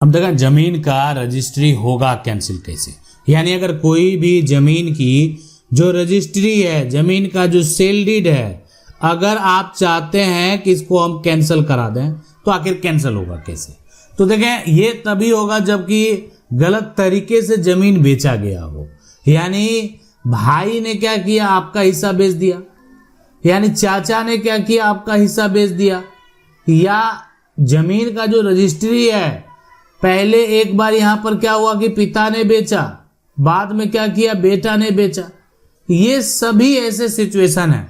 अब देखा जमीन का रजिस्ट्री होगा कैंसिल कैसे, यानी अगर कोई भी जमीन की जो रजिस्ट्री है, जमीन का जो सेल डीड है, अगर आप चाहते हैं कि इसको हम कैंसिल करा दें तो आखिर कैंसिल होगा कैसे। तो देखें ये तभी होगा जबकि गलत तरीके से जमीन बेचा गया हो, यानी भाई ने क्या किया, आपका हिस्सा बेच दिया, यानी चाचा ने क्या किया, आपका हिस्सा बेच दिया, या जमीन का जो रजिस्ट्री है पहले एक बार यहां पर क्या हुआ कि पिता ने बेचा, बाद में क्या किया, बेटा ने बेचा। ये सभी ऐसे सिचुएशन है।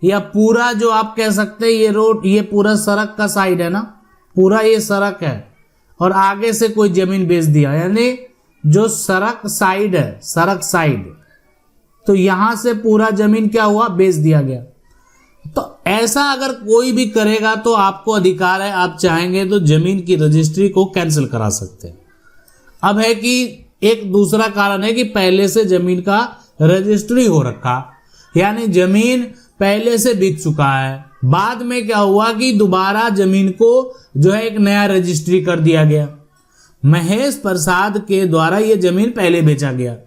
या पूरा जो आप कह सकते हैं ये रोड, ये पूरा सड़क का साइड है ना, पूरा ये सड़क है और आगे से कोई जमीन बेच दिया, यानी जो सड़क साइड है, सड़क साइड, तो यहां से पूरा जमीन क्या हुआ, बेच दिया गया। तो ऐसा अगर कोई भी करेगा तो आपको अधिकार है, आप चाहेंगे तो जमीन की रजिस्ट्री को कैंसिल करा सकते हैं। अब है कि एक दूसरा कारण है कि पहले से जमीन का रजिस्ट्री हो रखा, यानी जमीन पहले से बिक चुका है, बाद में क्या हुआ कि दोबारा जमीन को जो है एक नया रजिस्ट्री कर दिया गया। महेश प्रसाद के द्वारा ये जमीन पहले बेचा गया,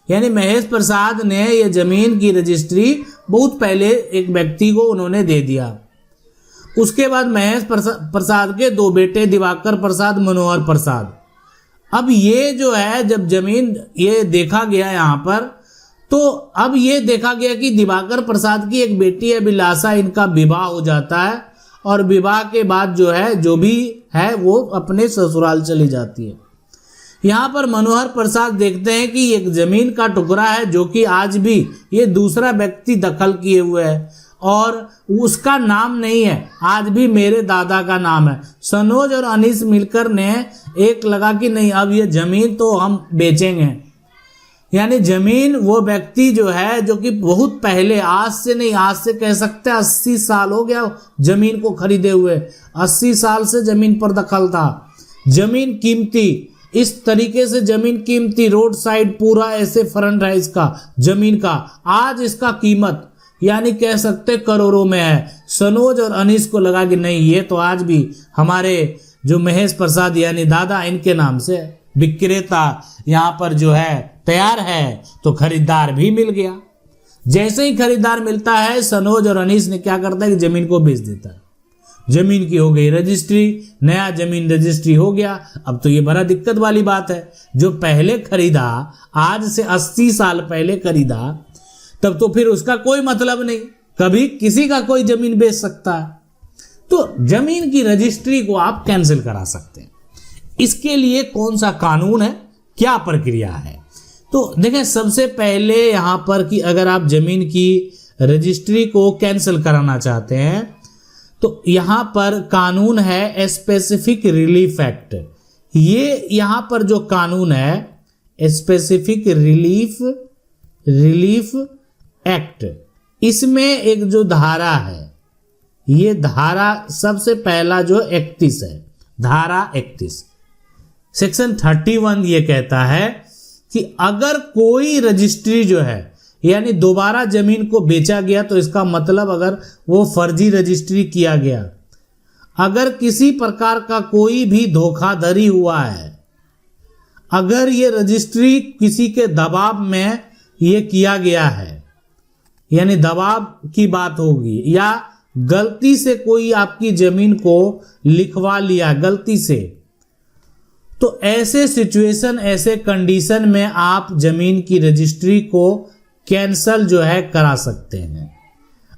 यानी महेश प्रसाद ने ये जमीन की रजिस्ट्री बहुत पहले एक व्यक्ति को उन्होंने दे दिया। उसके बाद महेश प्रसाद के दो बेटे दिवाकर प्रसाद, मनोहर प्रसाद। अब ये जो है जब जमीन ये देखा गया यहाँ पर, तो अब ये देखा गया कि दिवाकर प्रसाद की एक बेटी अभिलाषा, इनका विवाह हो जाता है और विवाह के बाद जो है जो भी है वो अपने ससुराल चली जाती है। यहाँ पर मनोहर प्रसाद देखते हैं कि एक जमीन का टुकड़ा है जो कि आज भी ये दूसरा व्यक्ति दखल किए हुए है और उसका नाम नहीं है, आज भी मेरे दादा का नाम है। सनोज और अनीस मिलकर ने एक लगा कि नहीं अब ये जमीन तो हम बेचेंगे, यानी जमीन वो व्यक्ति जो है जो कि बहुत पहले, आज से नहीं, आज से कह सकते हैं 80 साल हो गया जमीन को खरीदे हुए, 80 साल से जमीन पर दखल था। जमीन कीमती, इस तरीके से जमीन कीमती, रोड साइड पूरा ऐसे फ्रंट है इसका जमीन का, आज इसका कीमत यानी कह सकते करोड़ों में है। सनोज और अनीस को लगा कि नहीं ये तो आज भी हमारे जो महेश प्रसाद यानी दादा, इनके नाम से विक्रेता यहाँ पर जो है तैयार है, तो खरीदार भी मिल गया। जैसे ही खरीदार मिलता है, सनोज और अनीस ने क्या करता है कि जमीन को बेच देता है। जमीन की हो गई रजिस्ट्री, नया जमीन रजिस्ट्री हो गया। अब तो ये बड़ा दिक्कत वाली बात है, जो पहले खरीदा, आज से 80 साल पहले खरीदा, तब तो फिर उसका कोई मतलब नहीं, कभी किसी का कोई जमीन बेच सकता है। तो जमीन की रजिस्ट्री को आप कैंसिल करा सकते हैं। इसके लिए कौन सा कानून है, क्या प्रक्रिया है? तो देखें सबसे पहले यहां पर कि अगर आप जमीन की रजिस्ट्री को कैंसिल कराना चाहते हैं तो यहां पर कानून है स्पेसिफिक रिलीफ एक्ट। ये यहां पर जो कानून है स्पेसिफिक रिलीफ एक्ट, इसमें एक जो धारा है, ये धारा सबसे पहला जो 31 है, धारा 31 सेक्शन 31 ये कहता है कि अगर कोई रजिस्ट्री जो है यानी दोबारा जमीन को बेचा गया, तो इसका मतलब अगर वो फर्जी रजिस्ट्री किया गया, अगर किसी प्रकार का कोई भी धोखाधड़ी हुआ है, अगर ये रजिस्ट्री किसी के दबाव में ये किया गया है, यानी दबाव की बात होगी, या गलती से कोई आपकी जमीन को लिखवा लिया गलती से, तो ऐसे सिचुएशन, ऐसे कंडीशन में आप जमीन की रजिस्ट्री को कैंसल जो है करा सकते हैं।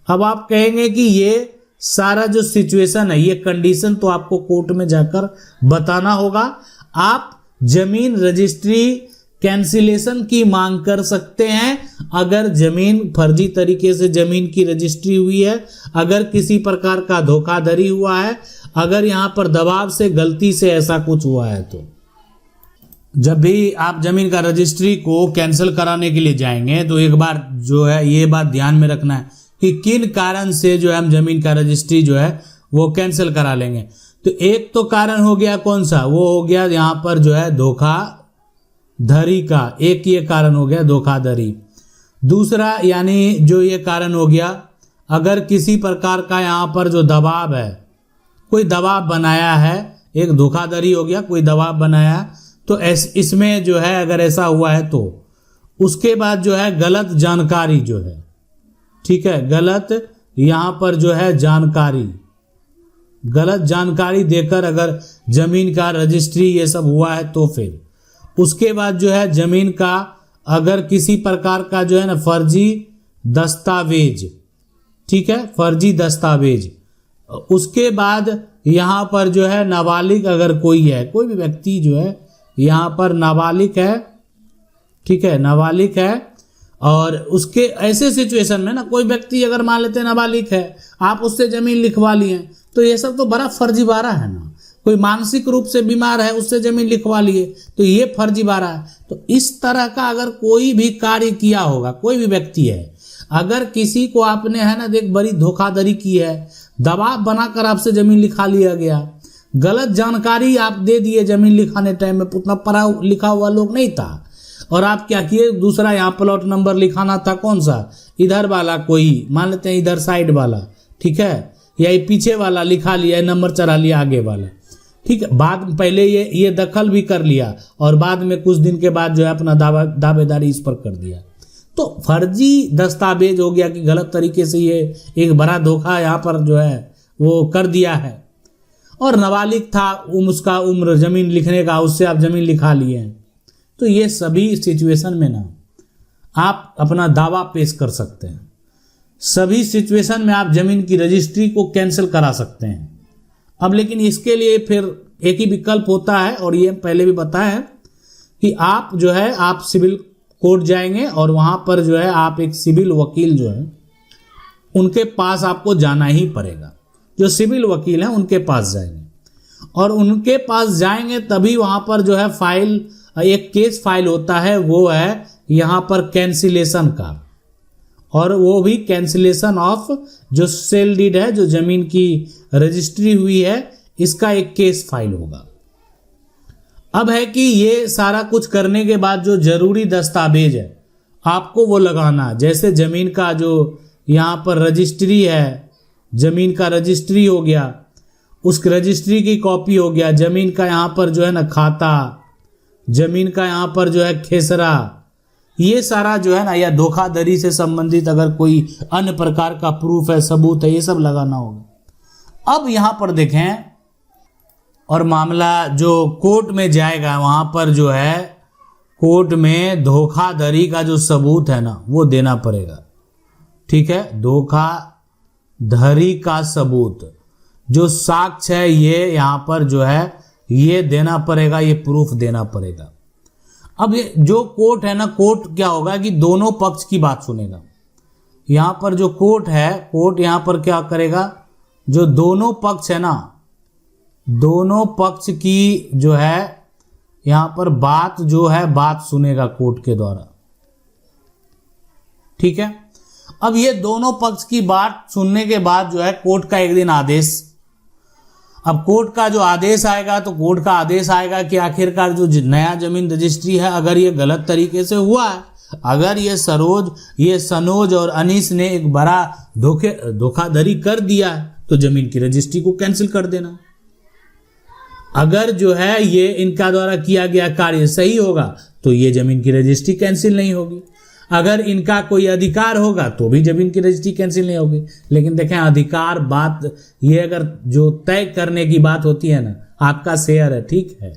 अब आप कहेंगे कि ये सारा जो सिचुएशन है, ये कंडीशन तो आपको कोर्ट में जाकर बताना होगा। आप जमीन रजिस्ट्री कैंसिलेशन की मांग कर सकते हैं अगर जमीन फर्जी तरीके से जमीन की रजिस्ट्री हुई है, अगर किसी प्रकार का धोखाधड़ी हुआ है, अगर यहां पर दबाव से गलती से ऐसा कुछ हुआ है। तो जब भी आप जमीन का रजिस्ट्री को कैंसिल कराने के लिए जाएंगे तो एक बार जो है ये बात ध्यान में रखना है कि किन कारण से जो है हम जमीन का रजिस्ट्री जो है वो कैंसिल करा लेंगे। तो एक तो कारण हो गया कौन सा, वो हो गया यहाँ पर जो है धोखाधड़ी का, एक ये कारण हो गया धोखाधड़ी। दूसरा यानी जो ये कारण हो गया, अगर किसी प्रकार का यहाँ पर जो दबाव है, कोई दबाव बनाया है एक धोखाधड़ी हो गया, कोई दबाव बनाया, तो इसमें जो है अगर ऐसा हुआ है तो उसके बाद जो है गलत जानकारी जो है, ठीक है, गलत यहाँ पर जो है गलत जानकारी देकर अगर जमीन का रजिस्ट्री ये सब हुआ है तो फिर उसके बाद जो है जमीन का अगर किसी प्रकार का जो है ना फर्जी दस्तावेज, ठीक है, फर्जी दस्तावेज, उसके बाद यहाँ पर जो है नाबालिग अगर कोई है, कोई भी व्यक्ति जो है यहाँ पर नाबालिग है, ठीक है, नाबालिग है, और उसके ऐसे सिचुएशन में ना कोई व्यक्ति अगर मान लेते हैं नाबालिग है, आप उससे जमीन लिखवा लिए, तो ये सब तो बड़ा फर्जीवाड़ा है ना। कोई मानसिक रूप से बीमार है, उससे जमीन लिखवा लिए, तो ये फर्जीवाड़ा है। तो इस तरह का अगर कोई भी कार्य किया होगा, कोई भी व्यक्ति है, अगर किसी को आपने है ना देख बड़ी धोखाधड़ी की है, दबाव बनाकर आपसे जमीन लिखा लिया गया, गलत जानकारी आप दे दिए जमीन लिखाने टाइम में, उतना पढ़ा लिखा हुआ लोग नहीं था, और आप क्या किए, दूसरा यहाँ प्लॉट नंबर लिखाना था, कौन सा, इधर वाला, कोई मान लेते हैं इधर साइड वाला, ठीक है, या पीछे वाला लिखा लिया, नंबर चढ़ा लिया आगे वाला, ठीक है, बाद में पहले ये दखल भी कर लिया और बाद में कुछ दिन के बाद जो है अपना दावेदारी इस पर कर दिया। तो फर्जी दस्तावेज हो गया कि गलत तरीके से ये एक बड़ा धोखा यहाँ पर जो है वो कर दिया है। और नाबालिग था, उसका उम्र जमीन लिखने का, उससे आप जमीन लिखा लिए हैं, तो ये सभी सिचुएशन में ना आप अपना दावा पेश कर सकते हैं। सभी सिचुएशन में आप जमीन की रजिस्ट्री को कैंसिल करा सकते हैं। अब लेकिन इसके लिए फिर एक ही विकल्प होता है, और ये पहले भी बताया है कि आप जो है आप सिविल कोर्ट जाएंगे और वहाँ पर जो है आप एक सिविल वकील जो है उनके पास आपको जाना ही पड़ेगा। जो सिविल वकील हैं उनके पास जाएंगे, और उनके पास जाएंगे तभी वहाँ पर जो है फाइल, एक केस फाइल होता है, वो है यहाँ पर कैंसिलेशन का, और वो भी कैंसिलेशन ऑफ जो सेल डीड है, जो जमीन की रजिस्ट्री हुई है, इसका एक केस फाइल होगा। अब है कि ये सारा कुछ करने के बाद जो जरूरी दस्तावेज है आपको वो लगाना, जैसे जमीन का जो यहाँ पर रजिस्ट्री है, जमीन का रजिस्ट्री हो गया, उस रजिस्ट्री की कॉपी हो गया, जमीन का यहाँ पर जो है ना खाता, जमीन का यहाँ पर जो है खेसरा, ये सारा जो है ना, या धोखाधड़ी से संबंधित अगर कोई अन्य प्रकार का प्रूफ है, सबूत है, ये सब लगाना होगा। अब यहाँ पर देखें, और मामला जो कोर्ट में जाएगा वहाँ पर जो है कोर्ट में धोखाधड़ी का जो सबूत है ना वो देना पड़ेगा, ठीक है, धोखाधड़ी का सबूत, जो साक्ष्य है ये यहाँ पर जो है ये देना पड़ेगा, ये प्रूफ देना पड़ेगा। अब ये जो कोर्ट है ना, कोर्ट क्या होगा कि दोनों पक्ष की बात सुनेगा। यहाँ पर जो कोर्ट है, कोर्ट यहाँ पर क्या करेगा, जो दोनों पक्ष है ना, दोनों पक्ष की जो है यहाँ पर बात जो है बात सुनेगा कोर्ट के द्वारा, ठीक है। अब ये दोनों पक्ष की बात सुनने के बाद जो है कोर्ट का एक दिन आदेश, अब कोर्ट का जो आदेश आएगा तो कोर्ट का आदेश आएगा कि आखिरकार जो नया जमीन रजिस्ट्री है अगर ये गलत तरीके से हुआ है, अगर ये सनोज और अनीस ने एक बड़ा धोखाधड़ी कर दिया है तो जमीन की रजिस्ट्री को कैंसिल कर देना। अगर जो है ये इनका द्वारा किया गया कार्य सही होगा तो ये जमीन की रजिस्ट्री कैंसिल नहीं होगी, अगर इनका कोई अधिकार होगा तो भी जमीन की रजिस्ट्री कैंसिल नहीं होगी। लेकिन देखें अधिकार बात ये अगर जो तय करने की बात होती है ना, आपका शेयर है, ठीक है,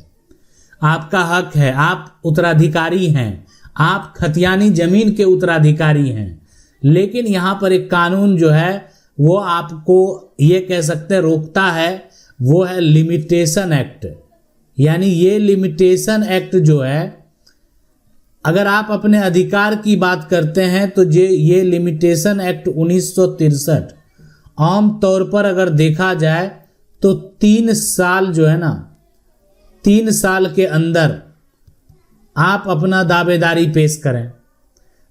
आपका हक है, आप उत्तराधिकारी हैं, आप खतियानी जमीन के उत्तराधिकारी हैं, लेकिन यहाँ पर एक कानून जो है वो आपको ये कह सकते हैं रोकता है, वो है लिमिटेशन एक्ट। यानी ये लिमिटेशन एक्ट जो है, अगर आप अपने अधिकार की बात करते हैं तो ये लिमिटेशन एक्ट 1963 आम तौर पर अगर देखा जाए तो 3 साल जो है ना, 3 साल के अंदर आप अपना दावेदारी पेश करें,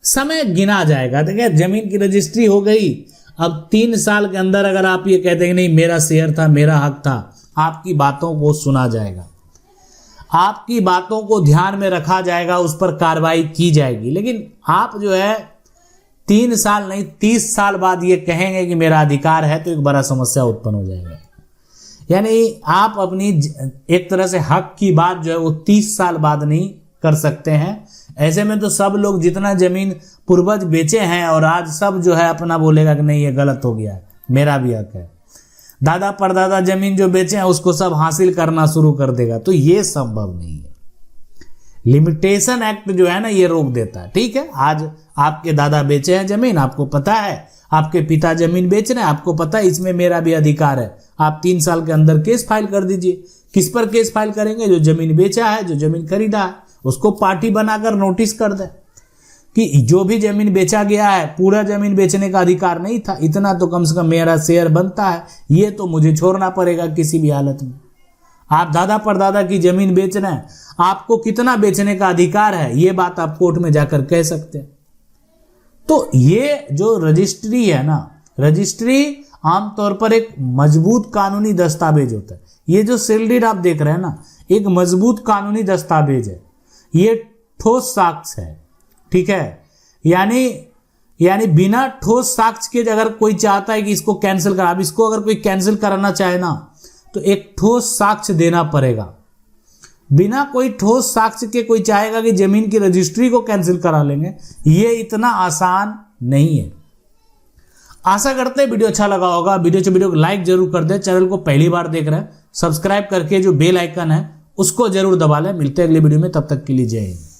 समय गिना जाएगा। देखिए जमीन की रजिस्ट्री हो गई, अब 3 साल के अंदर अगर आप ये कहते हैं कि नहीं मेरा शेयर था, मेरा हक था, आपकी बातों को सुना जाएगा, आपकी बातों को ध्यान में रखा जाएगा, उस पर कार्रवाई की जाएगी। लेकिन आप जो है 3 साल नहीं 30 साल बाद ये कहेंगे कि मेरा अधिकार है, तो एक बड़ा समस्या उत्पन्न हो जाएगा। यानी आप अपनी एक तरह से हक की बात जो है वो 30 साल बाद नहीं कर सकते हैं। ऐसे में तो सब लोग जितना जमीन पूर्वज बेचे हैं और आज सब जो है अपना बोलेगा कि नहीं ये गलत हो गया है, मेरा भी हक है। दादा परदादा जमीन जो बेचे हैं उसको सब हासिल करना शुरू कर देगा, तो ये संभव नहीं है। लिमिटेशन एक्ट जो है ना ये रोक देता है। ठीक है, आज आपके दादा बेचे हैं जमीन, आपको पता है, आपके पिता जमीन बेच रहे हैं, आपको पता है इसमें मेरा भी अधिकार है, आप 3 साल के अंदर केस फाइल कर दीजिए। किस पर केस फाइल करेंगे? जो जमीन बेचा है, जो जमीन खरीदा है, उसको पार्टी बनाकर नोटिस कर दे कि जो भी जमीन बेचा गया है पूरा जमीन बेचने का अधिकार नहीं था, इतना तो कम से कम मेरा शेयर बनता है, ये तो मुझे छोड़ना पड़ेगा किसी भी हालत में। आप दादा परदादा की जमीन बेच रहे हैं, आपको कितना बेचने का अधिकार है ये बात आप कोर्ट में जाकर कह सकते हैं। तो ये जो रजिस्ट्री है ना, रजिस्ट्री आमतौर पर एक मजबूत कानूनी दस्तावेज होता है। ये जो सेल डीड आप देख रहे हैं ना, एक मजबूत कानूनी दस्तावेज है, ये ठोस साक्ष्य है। ठीक है, यानी बिना ठोस साक्ष्य के अगर कोई चाहता है कि इसको कैंसिल करा, अब इसको अगर कोई कैंसिल कराना चाहे ना तो एक ठोस साक्ष्य देना पड़ेगा। बिना कोई ठोस साक्ष्य के कोई चाहेगा कि जमीन की रजिस्ट्री को कैंसिल करा लेंगे, ये इतना आसान नहीं है। आशा करते हैं वीडियो अच्छा लगा होगा। वीडियो को लाइक जरूर कर दे। चैनल को पहली बार देख रहे हैं, सब्सक्राइब करके जो बेल आइकन है उसको जरूर दबा लें। मिलते हैं अगली वीडियो में, तब तक के लिए जय हिंद।